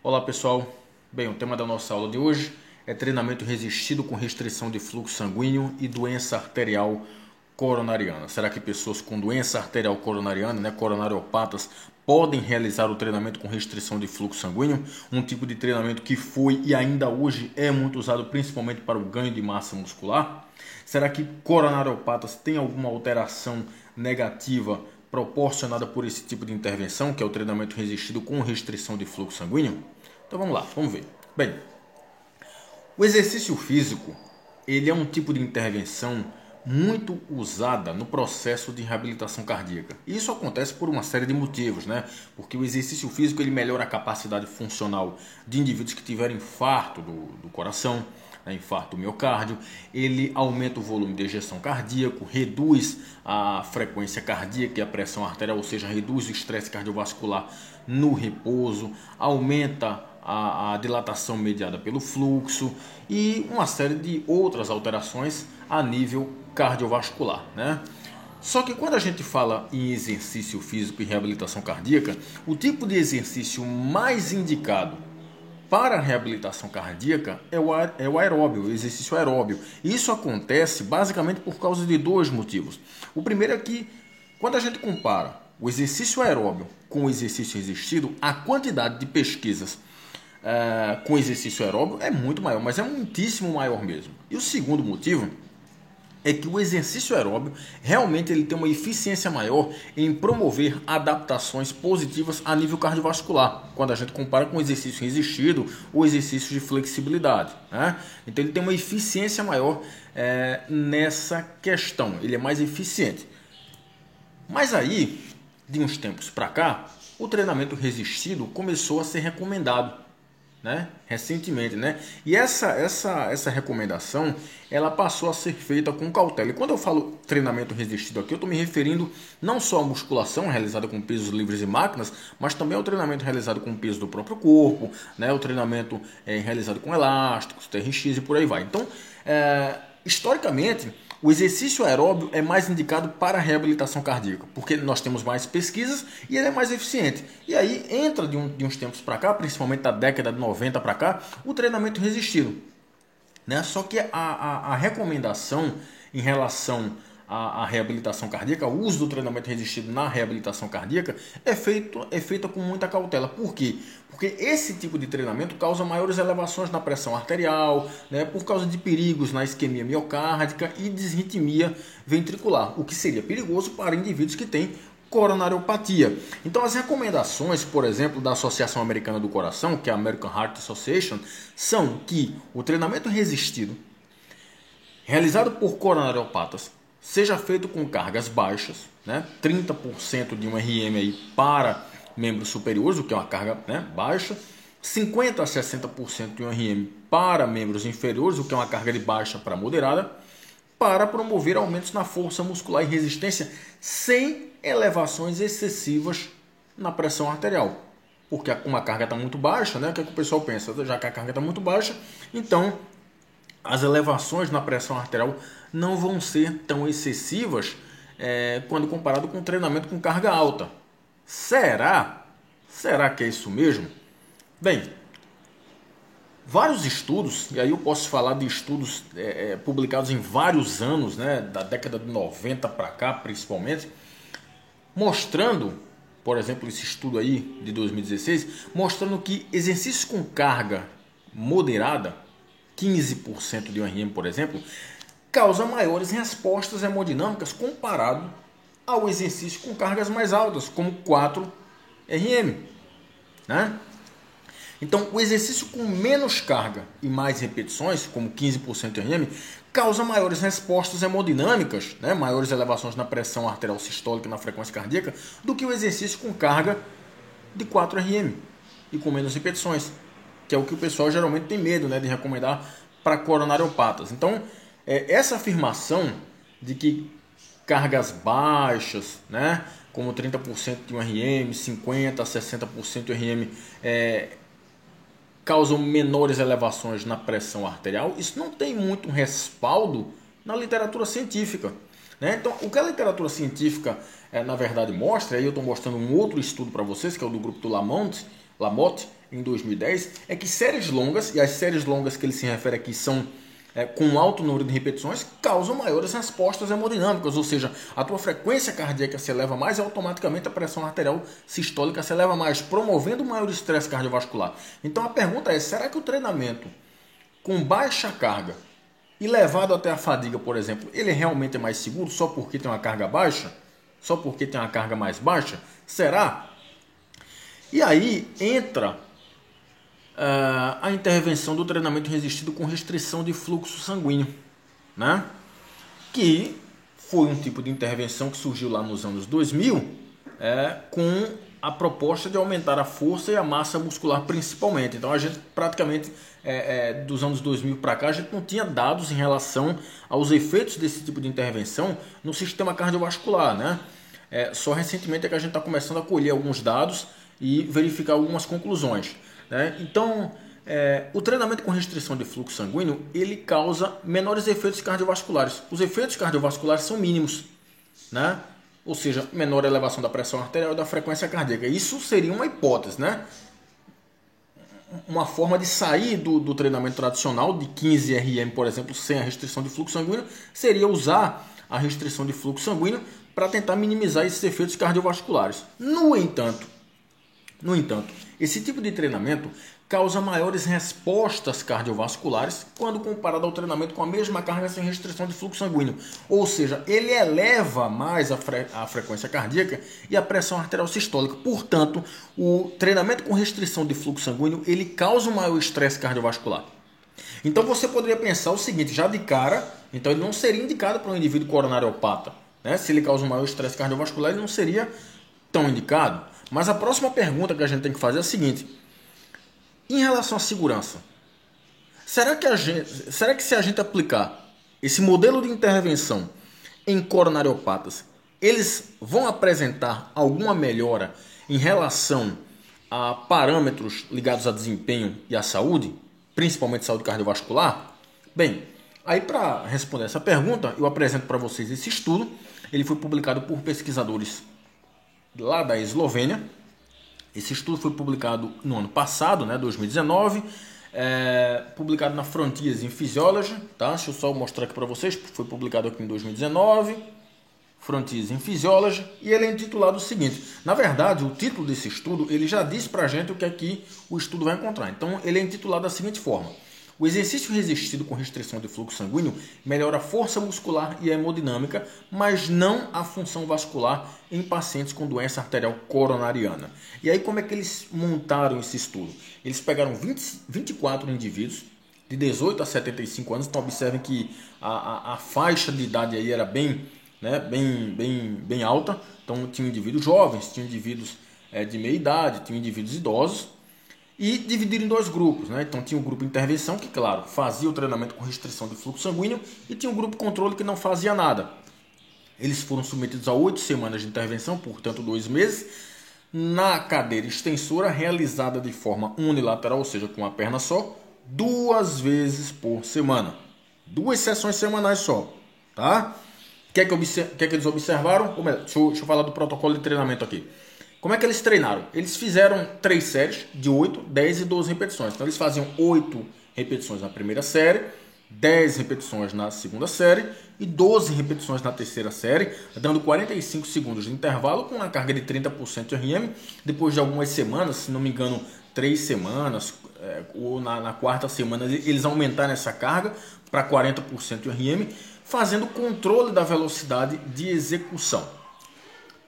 Olá pessoal, bem, o tema da nossa aula de hoje é treinamento resistido com restrição de fluxo sanguíneo e doença arterial coronariana. Será que pessoas com doença arterial coronariana, coronariopatas, podem realizar o treinamento com restrição de fluxo sanguíneo? Um tipo de treinamento que foi e ainda hoje é muito usado principalmente para o ganho de massa muscular? Será que coronariopatas têm alguma alteração negativa proporcionada por esse tipo de intervenção, que é o treinamento resistido com restrição de fluxo sanguíneo? Então vamos lá, vamos ver. Bem, o exercício físico, ele é um tipo de intervenção muito usada no processo de reabilitação cardíaca. E isso acontece por uma série de motivos, Porque o exercício físico ele melhora a capacidade funcional de indivíduos que tiverem infarto do coração, infarto do miocárdio, ele aumenta o volume de ejeção cardíaco, reduz a frequência cardíaca e a pressão arterial, ou seja, reduz o estresse cardiovascular no repouso, aumenta a dilatação mediada pelo fluxo e uma série de outras alterações a nível cardiovascular, Só que quando a gente fala em exercício físico e reabilitação cardíaca, o tipo de exercício mais indicado para a reabilitação cardíaca é o aeróbio, o exercício aeróbio. Isso acontece basicamente por causa de dois motivos. O primeiro é que quando a gente compara o exercício aeróbio com o exercício resistido, a quantidade de pesquisas com exercício aeróbio é muito maior, mas é muitíssimo maior mesmo. E o segundo motivo é que o exercício aeróbio realmente ele tem uma eficiência maior em promover adaptações positivas a nível cardiovascular, quando a gente compara com o exercício resistido ou exercício de flexibilidade, Então ele tem uma eficiência maior nessa questão, ele é mais eficiente. Mas aí, de uns tempos para cá, o treinamento resistido começou a ser recomendado, recentemente, E essa recomendação ela passou a ser feita com cautela. E quando eu falo treinamento resistido aqui, eu estou me referindo não só à musculação realizada com pesos livres e máquinas, mas também ao treinamento realizado com peso do próprio corpo, o treinamento realizado com elásticos, TRX e por aí vai. Então, historicamente, o exercício aeróbio é mais indicado para a reabilitação cardíaca, porque nós temos mais pesquisas e ele é mais eficiente. E aí entra de uns tempos para cá, principalmente da década de 90 para cá, o treinamento resistido. Só que a recomendação em relação à reabilitação cardíaca, o uso do treinamento resistido na reabilitação cardíaca é feita com muita cautela. Por quê? Porque esse tipo de treinamento causa maiores elevações na pressão arterial, por causa de perigos na isquemia miocárdica e disritmia ventricular, o que seria perigoso para indivíduos que têm coronariopatia. Então as recomendações, por exemplo, da Associação Americana do Coração, que é a American Heart Association, são que o treinamento resistido realizado por coronariopatas seja feito com cargas baixas, 30% de um RM aí para membros superiores, o que é uma carga baixa, 50% a 60% de um RM para membros inferiores, o que é uma carga de baixa para moderada, para promover aumentos na força muscular e resistência sem elevações excessivas na pressão arterial. Porque uma carga está muito baixa, o que é que o pessoal pensa? Já que a carga está muito baixa, então as elevações na pressão arterial não vão ser tão excessivas quando comparado com treinamento com carga alta. Será? Será que é isso mesmo? Bem, vários estudos, e aí eu posso falar de estudos publicados em vários anos, da década de 90 para cá principalmente, mostrando, por exemplo, esse estudo aí de 2016, mostrando que exercícios com carga moderada, 15% de um RM, por exemplo, causa maiores respostas hemodinâmicas comparado ao exercício com cargas mais altas, como 4 RM. Então, o exercício com menos carga e mais repetições, como 15% de RM, causa maiores respostas hemodinâmicas, maiores elevações na pressão arterial sistólica e na frequência cardíaca, do que o exercício com carga de 4 RM e com menos repetições, que é o que o pessoal geralmente tem medo de recomendar para coronariopatas. Então, essa afirmação de que cargas baixas, como 30% de um RM, 50% a 60% de RM, causam menores elevações na pressão arterial, isso não tem muito respaldo na literatura científica. Então, o que a literatura científica, na verdade, mostra, aí eu estou mostrando um outro estudo para vocês, que é o do grupo do Lamotte, em 2010 é que séries longas, e as séries longas que ele se refere aqui são com alto número de repetições, causam maiores respostas hemodinâmicas, ou seja, a tua frequência cardíaca se eleva mais e automaticamente a pressão arterial sistólica se eleva mais, promovendo maior estresse cardiovascular. Então a pergunta é, será que o treinamento com baixa carga e levado até a fadiga, por exemplo, ele realmente é mais seguro só porque tem uma carga baixa? Só porque tem uma carga mais baixa? Será? E aí entra a intervenção do treinamento resistido com restrição de fluxo sanguíneo, né? Que foi um tipo de intervenção que surgiu lá nos anos 2000 com a proposta de aumentar a força e a massa muscular principalmente. Então a gente praticamente dos anos 2000 para cá a gente não tinha dados em relação aos efeitos desse tipo de intervenção no sistema cardiovascular, né? Só recentemente é que a gente está começando a colher alguns dados e verificar algumas conclusões. Então, o treinamento com restrição de fluxo sanguíneo, ele causa menores efeitos cardiovasculares. Os efeitos cardiovasculares são mínimos, né? Ou seja, menor elevação da pressão arterial e da frequência cardíaca. Isso seria uma hipótese, né? Uma forma de sair do treinamento tradicional de 15 RM, por exemplo, sem a restrição de fluxo sanguíneo, seria usar a restrição de fluxo sanguíneo para tentar minimizar esses efeitos cardiovasculares. No entanto, esse tipo de treinamento causa maiores respostas cardiovasculares quando comparado ao treinamento com a mesma carga sem restrição de fluxo sanguíneo. Ou seja, ele eleva mais a frequência cardíaca e a pressão arterial sistólica. Portanto, o treinamento com restrição de fluxo sanguíneo, ele causa um maior estresse cardiovascular. Então você poderia pensar o seguinte, já de cara, então ele não seria indicado para um indivíduo coronariopata, né? Se ele causa um maior estresse cardiovascular, ele não seria tão indicado. Mas a próxima pergunta que a gente tem que fazer é a seguinte: em relação à segurança, será que se a gente aplicar esse modelo de intervenção em coronariopatas, eles vão apresentar alguma melhora em relação a parâmetros ligados a desempenho e à saúde, principalmente saúde cardiovascular? Bem, aí para responder essa pergunta, eu apresento para vocês esse estudo. Ele foi publicado por pesquisadores lá da Eslovênia. Esse estudo foi publicado no ano passado, 2019, publicado na Frontiers in Physiology, tá? Deixa eu só mostrar aqui para vocês, foi publicado aqui em 2019, Frontiers in Physiology, e ele é intitulado o seguinte, na verdade o título desse estudo, ele já diz para a gente o que é que o estudo vai encontrar, então ele é intitulado da seguinte forma: o exercício resistido com restrição de fluxo sanguíneo melhora a força muscular e a hemodinâmica, mas não a função vascular em pacientes com doença arterial coronariana. E aí como é que eles montaram esse estudo? Eles pegaram 24 indivíduos de 18 a 75 anos, então observem que a faixa de idade aí era bem alta, então tinham indivíduos jovens, tinham indivíduos de meia idade, tinham indivíduos idosos, e dividiram em dois grupos, Então tinha o grupo intervenção, que claro, fazia o treinamento com restrição de fluxo sanguíneo, e tinha o grupo controle que não fazia nada. Eles foram submetidos a 8 semanas de intervenção, portanto 2 meses, na cadeira extensora realizada de forma unilateral, ou seja, com uma perna só, 2 vezes por semana. 2 sessões semanais só, tá? O que é que eles observaram? Deixa eu falar do protocolo de treinamento aqui. Como é que eles treinaram? Eles fizeram 3 séries de 8, 10 e 12 repetições. Então eles faziam 8 repetições na primeira série, 10 repetições na segunda série e 12 repetições na terceira série, dando 45 segundos de intervalo com uma carga de 30% de RM. Depois de algumas semanas, se não me engano 3 semanas, ou na quarta semana, eles aumentaram essa carga para 40% de RM, fazendo controle da velocidade de execução.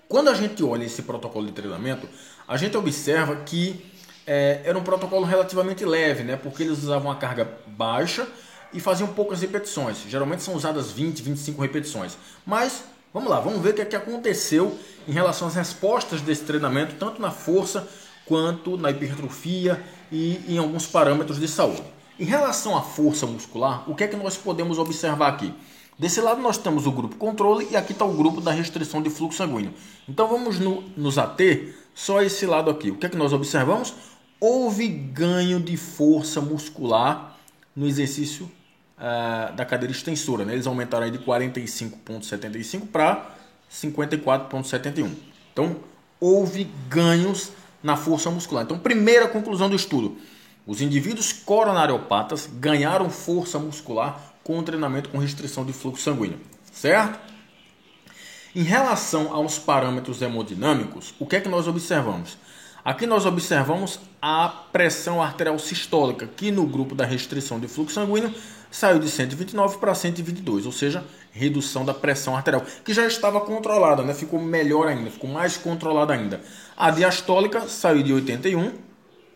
Quando a gente olha esse protocolo de treinamento, a gente observa que era um protocolo relativamente leve, porque eles usavam uma carga baixa e faziam poucas repetições. Geralmente são usadas 20, 25 repetições. Mas, vamos lá, vamos ver o que é que aconteceu em relação às respostas desse treinamento, tanto na força quanto na hipertrofia e em alguns parâmetros de saúde. Em relação à força muscular, o que é que nós podemos observar aqui? Desse lado nós temos o grupo controle e aqui está o grupo da restrição de fluxo sanguíneo. Então vamos nos ater só a esse lado aqui. O que é que nós observamos? Houve ganho de força muscular no exercício da cadeira extensora. Eles aumentaram aí de 45,75 para 54,71. Então houve ganhos na força muscular. Então, primeira conclusão do estudo: os indivíduos coronariopatas ganharam força muscular com o treinamento com restrição de fluxo sanguíneo, certo? Em relação aos parâmetros hemodinâmicos, o que é que nós observamos? Aqui nós observamos a pressão arterial sistólica, que no grupo da restrição de fluxo sanguíneo saiu de 129 para 122, ou seja, redução da pressão arterial, que já estava controlada, né? Ficou melhor ainda, ficou mais controlada ainda. A diastólica saiu de 81,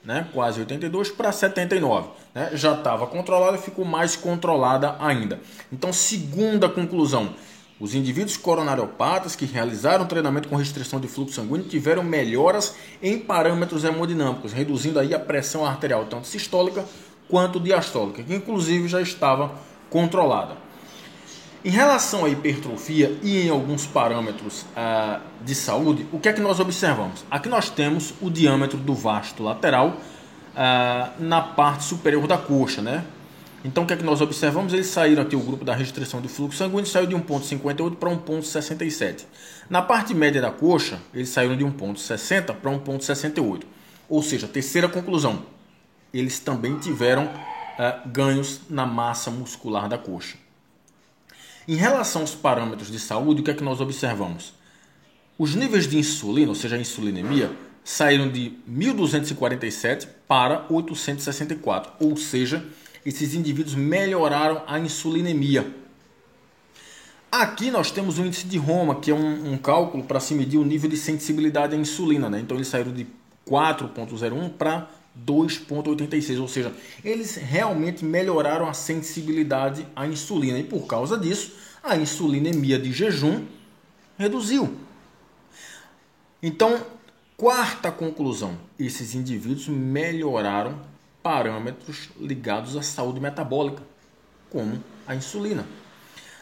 né? Quase 82, para 79. Né? Já estava controlada, ficou mais controlada ainda. Então, segunda conclusão: os indivíduos coronariopatas que realizaram treinamento com restrição de fluxo sanguíneo tiveram melhoras em parâmetros hemodinâmicos, reduzindo aí a pressão arterial, tanto sistólica quanto diastólica, que inclusive já estava controlada. Em relação à hipertrofia e em alguns parâmetros de saúde, o que é que nós observamos? Aqui nós temos o diâmetro do vasto lateral na parte superior da coxa, né? Então, o que é que nós observamos? Eles saíram aqui, o grupo da restrição de fluxo sanguíneo saiu de 1,58 para 1,67. Na parte média da coxa, eles saíram de 1,60 para 1,68. Ou seja, terceira conclusão: eles também tiveram ganhos na massa muscular da coxa. Em relação aos parâmetros de saúde, o que é que nós observamos? Os níveis de insulina, ou seja, a insulinemia, saíram de 1.247 para 864, ou seja, esses indivíduos melhoraram a insulinemia. Aqui nós temos o índice de Roma, que é um cálculo para se medir o nível de sensibilidade à insulina, né? Então eles saíram de 4,01 para 2,86, ou seja, eles realmente melhoraram a sensibilidade à insulina e por causa disso a insulinemia de jejum reduziu. Então, quarta conclusão: esses indivíduos melhoraram parâmetros ligados à saúde metabólica, como a insulina.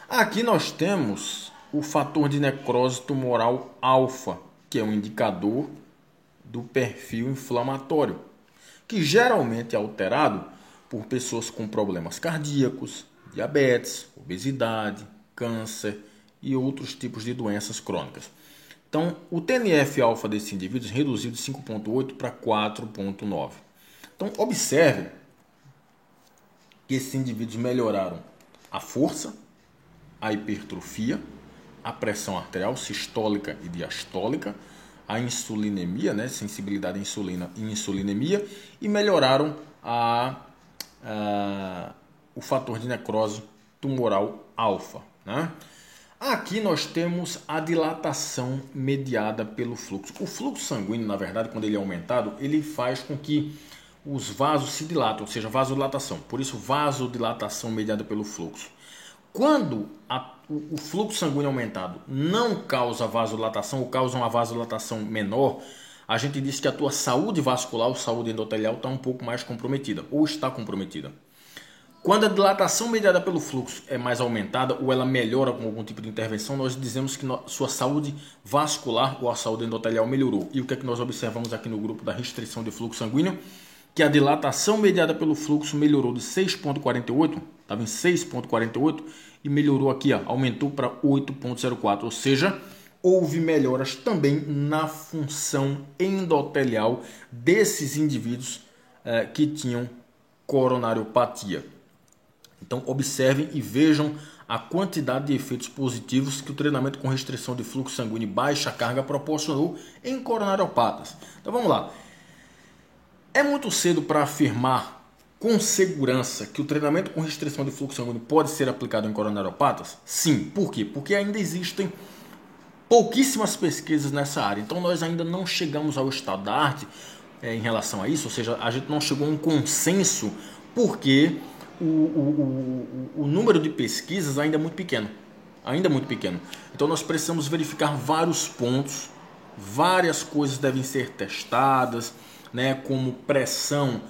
Aqui nós temos o fator de necrose tumoral alfa, que é um indicador do perfil inflamatório, que geralmente é alterado por pessoas com problemas cardíacos, diabetes, obesidade, câncer e outros tipos de doenças crônicas. Então, o TNF-alfa desses indivíduos reduziu de 5,8 para 4,9. Então, observe que esses indivíduos melhoraram a força, a hipertrofia, a pressão arterial sistólica e diastólica, a insulinemia, né, sensibilidade à insulina e insulinemia, e melhoraram o fator de necrose tumoral alfa, né? Aqui nós temos a dilatação mediada pelo fluxo. O fluxo sanguíneo, na verdade, quando ele é aumentado, ele faz com que os vasos se dilatam, ou seja, vasodilatação. Por isso, vasodilatação mediada pelo fluxo. Quando o fluxo sanguíneo aumentado não causa vasodilatação ou causa uma vasodilatação menor, a gente diz que a tua saúde vascular ou saúde endotelial está um pouco mais comprometida ou está comprometida. Quando a dilatação mediada pelo fluxo é mais aumentada ou ela melhora com algum tipo de intervenção, nós dizemos que sua saúde vascular ou a saúde endotelial melhorou. E o que é que nós observamos aqui no grupo da restrição de fluxo sanguíneo? Que a dilatação mediada pelo fluxo melhorou de 6,48, estava em 6,48 e melhorou aqui, aumentou para 8,04, ou seja, houve melhoras também na função endotelial desses indivíduos que tinham coronariopatia. Então, observem e vejam a quantidade de efeitos positivos que o treinamento com restrição de fluxo sanguíneo e baixa carga proporcionou em coronariopatas. Então, vamos lá. É muito cedo para afirmar com segurança que o treinamento com restrição de fluxo sanguíneo pode ser aplicado em coronariopatas? Sim. Por quê? Porque ainda existem pouquíssimas pesquisas nessa área. Então, nós ainda não chegamos ao estado da arte em relação a isso, ou seja, a gente não chegou a um consenso porque o número de pesquisas ainda é muito pequeno. Então, nós precisamos verificar vários pontos, várias coisas devem ser testadas, né, como pressão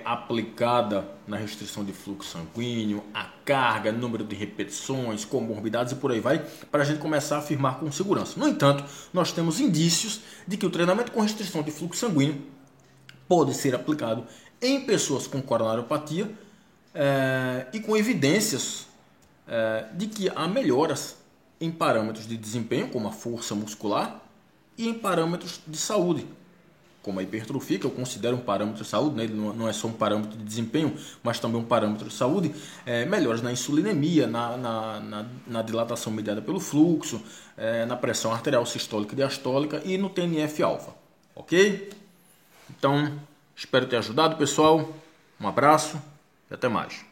aplicada na restrição de fluxo sanguíneo, a carga, número de repetições, comorbidades e por aí vai, para a gente começar a afirmar com segurança. No entanto, nós temos indícios de que o treinamento com restrição de fluxo sanguíneo pode ser aplicado em pessoas com coronariopatia e com evidências de que há melhoras em parâmetros de desempenho, como a força muscular, e em parâmetros de saúde, como a hipertrofia, que eu considero um parâmetro de saúde, né? Ele não é só um parâmetro de desempenho, mas também um parâmetro de saúde, melhoras na insulinemia, na dilatação mediada pelo fluxo, na pressão arterial sistólica e diastólica e no TNF-alfa, ok? Então, espero ter ajudado, pessoal. Um abraço e até mais.